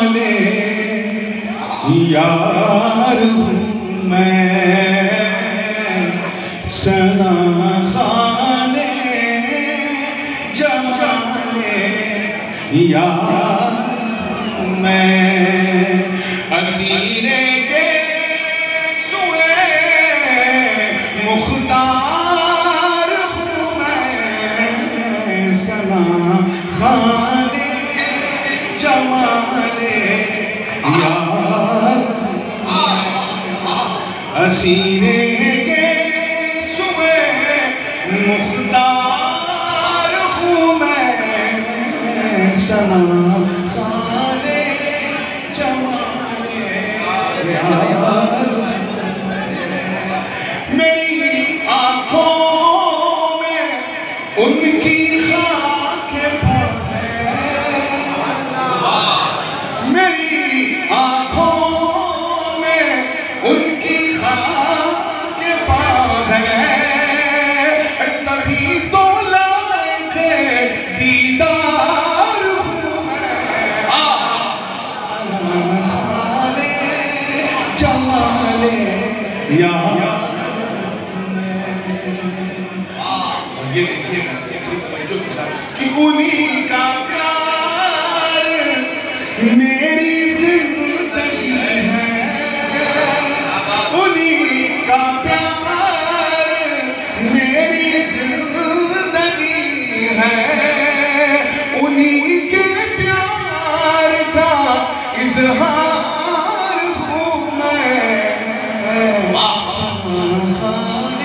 جمالِ یار ہوں میں، ثنا خوان جمالِ یار ہوں میں، اسیر گیسوئے مختار ہوں میں، ثنا خوان جمالِ یار اسیر گیسوئے مختار ہوں میں، ثنا خوان جمالِ یار میری آنکھوں میں ان کی خاک پا ہے، میری آنکھوں میں ان کی خاک پا ہے، تبھی تو لائق دیدار ہوں میں، ثنا خوان جمالِ یار اور یہ دیکھئے گا پوری توجہ کے ساتھ کہ انہی کا پیار میری زندگی ہے، انہی کا پیار میری زندگی ہے، انہی کے پیار کا اظہار ہوں میں، ثنا خوان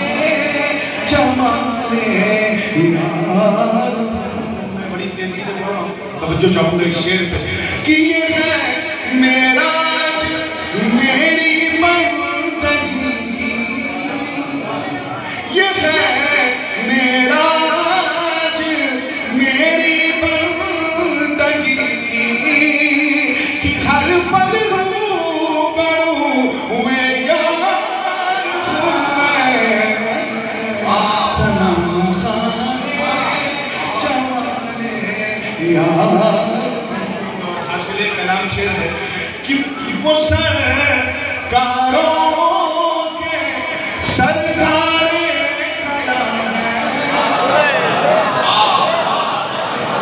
جمالِ یار میں بڑی تیزی سے پڑھ رہا ہوں، توجہ چاہوں گا اس شعر پہ کہ یہ ہے معراج میری بندگی کی، یہ ہے معراج میری بندگی کی، کہ ہر پل روبرو ہوئے یار ہوں میں، ثنا خوان جمالِ یار اور حاصل کلام شعر ہے کہ وہ سرکاروں کے سرکار کلام ہے،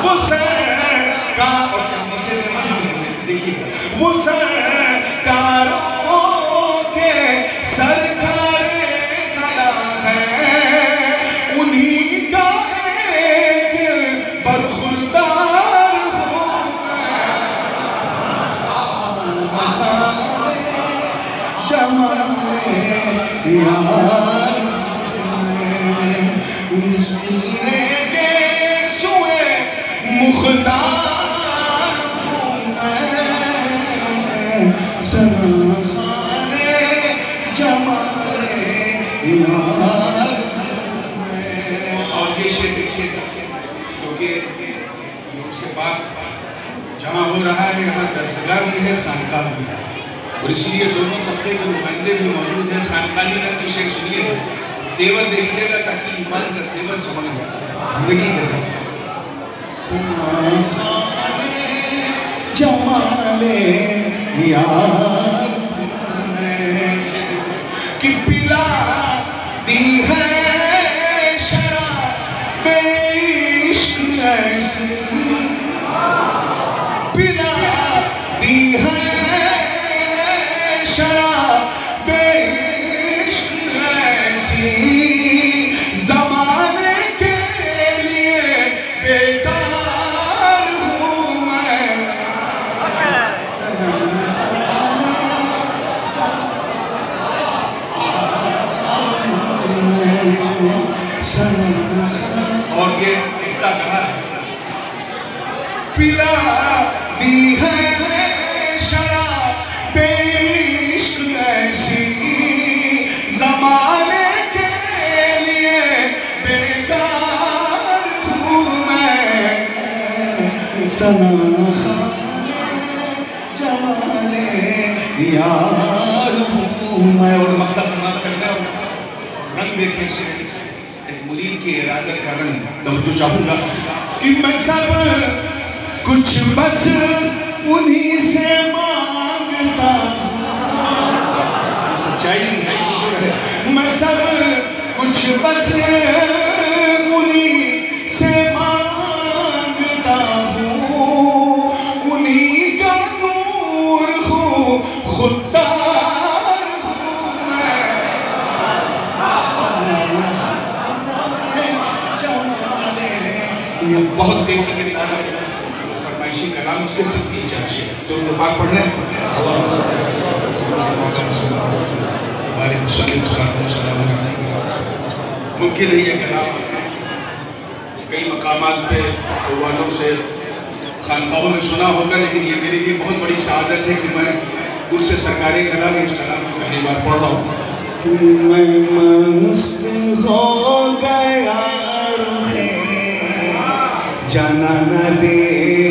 وہ سرکار اور حدیث نعمت دیکھیے گا، وہ سرکاروں کے سرکار کلام ہے، انہی کا ایک برخوردار ہوں میں، جمالِ یار اسیر گیسوئے مختار ہوں میں، ثنا خوان جمالِ یار اور یہ شعر دیکھیے گا کیونکہ یہ اس سے بات جمع ہو رہا ہے، یہاں درسگاہ بھی ہے، خانقاہ بھی ہے، اور اس لیے دونوں طبقے کے نمائندے بھی موجود ہیں، خانقاہی رنگ کی شعر سنیے گا، تیور دیکھیے گا تاکہ ایمان کا تیور چمک جائے زندگی کے ساتھ، ثنا خوان جمالِ یار میں کہ پلا دی ہے شراب عشق ایسی، پلا دی ہے شراب عشق ایسی، زمانے کے لیے بیکار ہوں میں، اور یہ اتنا کہا ہے پلا دی ہے شراب عشق ایسی، زمانے کے لیے بیکار ہوں میں، ثنا خوان جمالِ یار ہوں میں۔ اور مقطع سماعت کرنا ہے اور رنگ دیکھیں اسے، ایک مرید کی ارادت کا رنگ توجہ چاہوں گا کہ میں سب کچھ بس انہی سے تین چار شعر درود پاک پڑھ لیں. ہمارے مسلم صلاۃ والسلام علیہ. ممکن ہے یہ کلام کئی مقامات پہ قوانوں سے خانقاہوں میں سنا ہوگا، لیکن یہ میرے لیے بہت بڑی سعادت ہے کہ میں اس سے سرکار کلام اس کلام کو پہلی بار پڑھ رہا ہوں. کہ میں مست ہو گیا رخ جانا نہ دے